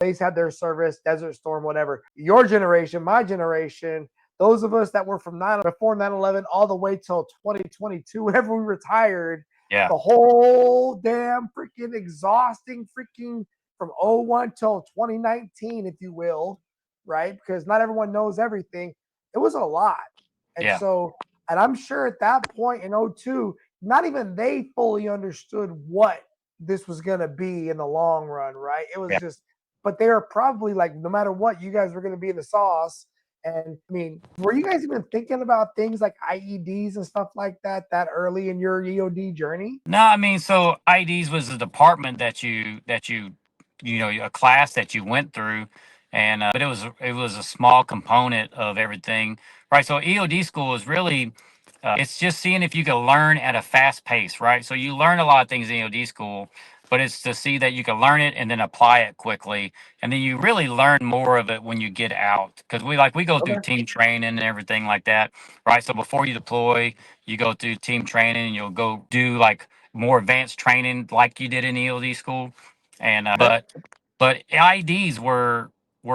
They've had their service, Desert Storm, whatever. Your generation, my generation, those of us that were from before 9/11 all the way till 2022, whenever we retired, Yeah. the whole damn freaking exhausting freaking from '01 till 2019, if you will, right? Because not everyone knows everything. It was a lot. And Yeah. so, and I'm sure at that point in '02, not even they fully understood what this was going to be in the long run, right? It was Yeah. just, but they were probably like, no matter what, you guys were going to be in the sauce. And I mean, were you guys even thinking about things like IEDs and stuff like that early in your EOD journey? No, I mean, so IEDs was a department you know, a class that you went through, and but it was a small component of everything, right? So EOD school is really it's just seeing if you can learn at a fast pace, right? So you learn a lot of things in EOD school, but it's to see that you can learn it and then apply it quickly, and then you really learn more of it when you get out, because we go through Okay. team training and everything like that, right? So before you deploy, you go through team training, and you'll go do like more advanced training like you did in EOD school, and Okay. but IEDs were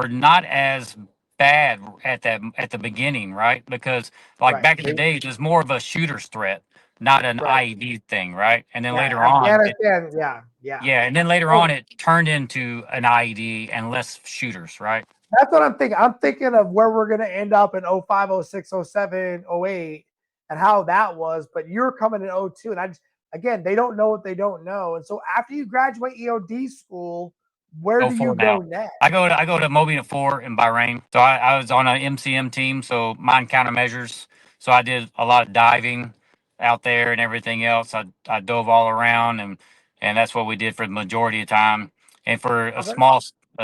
not as bad at the beginning, right? Because like Right. back in the days, it was more of a shooter's threat, not an Right. IED thing, right? And then Yeah. later on, Afghanistan. Yeah. Yeah. yeah, and then later on, So it turned into an IED and less shooters, right? that's what I'm thinking. I'm thinking of where we're going to end up in '05, '06, '07, '08, and how that was. But you're coming in '02, and I just, again, they don't know what they don't know. And so after you graduate EOD school, where Go do you for it go now. next? I go to Mobian 4 in Bahrain. So I was on an MCM team, so mine countermeasures. So I did a lot of diving out there and everything else. I dove all around, and that's what we did for the majority of time. And for a Okay. small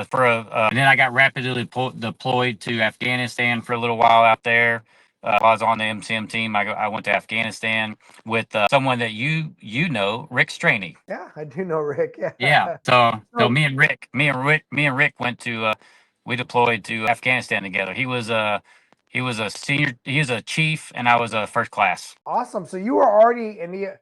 for a and then I got rapidly deployed to Afghanistan for a little while out there. While I was on the MCM team, I went to Afghanistan with someone that you know, Rick Straney. Yeah, I do know Rick. Yeah. Yeah. So So me and Rick went to we deployed to Afghanistan together. He was a senior, he was a chief, and I was a first class. awesome. So you were already in the.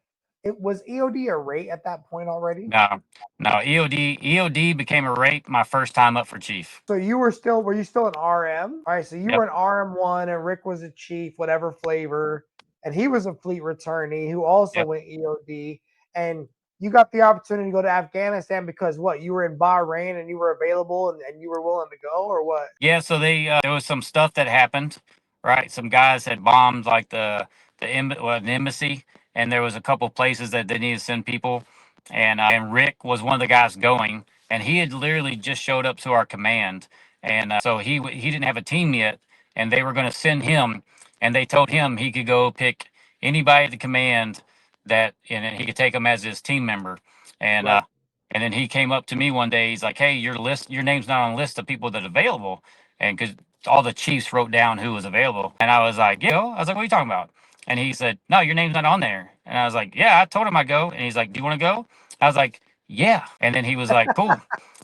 It was EOD a rate at that point already. No, no, EOD became a rate my first time up for chief. So were you still an RM? All right, so you were Yep. an RM1 and Rick was a chief, whatever flavor, and he was a fleet returnee who also Yep. went EOD. And you got the opportunity to go to Afghanistan because what? You were in Bahrain and you were available and you were willing to go, or what? Yeah. So there was some stuff that happened, right? Some guys had bombed like an embassy, and there was a couple places that they needed to send people, and Rick was one of the guys going, and he had literally just showed up to our command, and so he didn't have a team yet, and they were going to send him, and they told him he could go pick anybody at the command that, and then he could take them as his team member, and Right. and then he came up to me one day. He's like, "Hey, your name's not on a list of people that are available," and because all the chiefs wrote down who was available, and I was like, "Yeah." I was like, "What are you talking about?" And he said, "No, your name's not on there." And I was like, "Yeah, I told him I'd go." And he's like, "Do you want to go?" I was like, "Yeah." And then he was like, "Cool."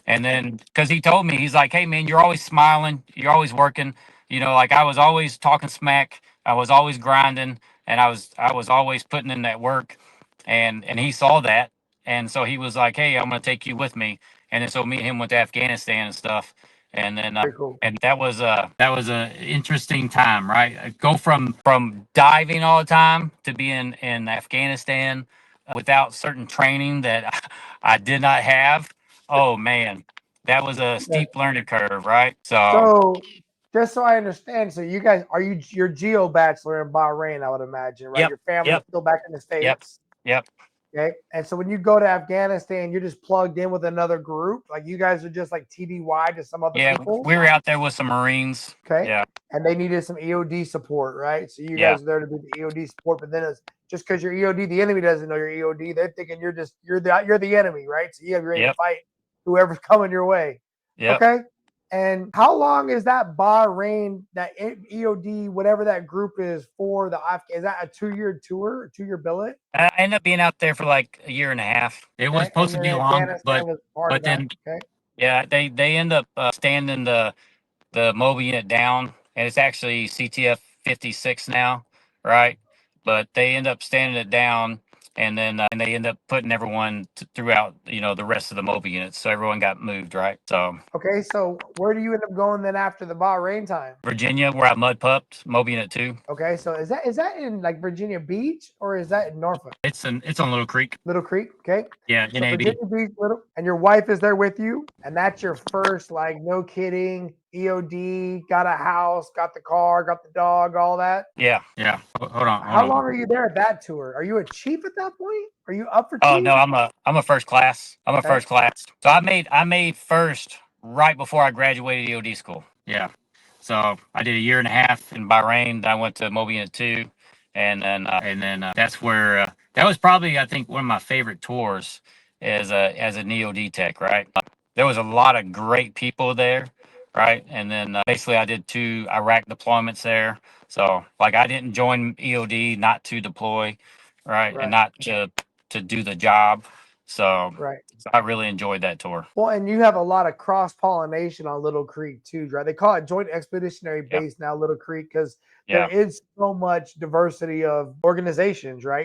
And then because he told me, he's like, "Hey, man, you're always smiling, you're always working. You know, like I was always talking smack, I was always grinding, and I was always putting in that work." And he saw that, and so he was like, "Hey, I'm going to take you with me." And then so me and him went to Afghanistan and stuff, and then Very cool. and that was a interesting time, right? Go from diving all the time to being in Afghanistan without certain training that I did not have. Oh man, that was a Yeah. steep learning curve, right? So So just so I understand, so you guys you're geo bachelor in Bahrain, I would imagine, right? yep, Your family's yep, still back in the yep, States. yep, Okay. And so when you go to Afghanistan, you're just plugged in with another group. Like you guys are just like TDY to some other yeah. people. We were out there with some Marines. Okay. Yeah, And they needed some EOD support, right? So you yeah, guys are there to be the EOD support, but then it's just because you're EOD, the enemy doesn't know you're EOD. They're thinking you're the enemy, right? So you have ready to yep, fight whoever's coming your way. yep. Okay. And how long is that Bahrain, that EOD, whatever that group is for the Is that a 2-year tour, 2-year billet? I ended up being out there for like a year and a half. It was Okay. supposed And to then be long, Afghanistan was part of but that. then Okay. yeah, they end up standing the mobile unit down, and it's actually CTF 56 now, right? But they end up standing it down, and then and they end up putting everyone throughout, you know, the rest of the mobile units. So everyone got moved, right? So Okay, so where do you end up going then after the Bahrain time? Virginia, where I mud pupped, mobile unit 2. Okay, so is that in like Virginia Beach or is that in Norfolk? It's on Little Creek. Little Creek, okay. Yeah, So NAD. Virginia Beach, little, and your wife is there with you, and that's your first, like, no kidding, EOD, got a house, got the car, got the dog, all that. Yeah, yeah. Hold on, hold How long on. are you there at that tour? Are you a chief at that point? Are you up for Oh chief? no, I'm a first class. I'm a Okay. first class. So I made first right before I graduated EOD school. Yeah. So I did a year and a half in Bahrain. Then I went to Mobile Unit 2, and then that's where that was probably, I think, one of my favorite tours as an EOD tech. Right. There was a lot of great people there. Right. And then basically I did 2 Iraq deployments there. So like I didn't join EOD not to deploy, right, and Right. not to do the job. So, Right. so I really enjoyed that tour. Well, and you have a lot of cross pollination on Little Creek too, right? They call it Joint Expeditionary Yeah. Base now, Little Creek, because there Yeah. is so much diversity of organizations, right?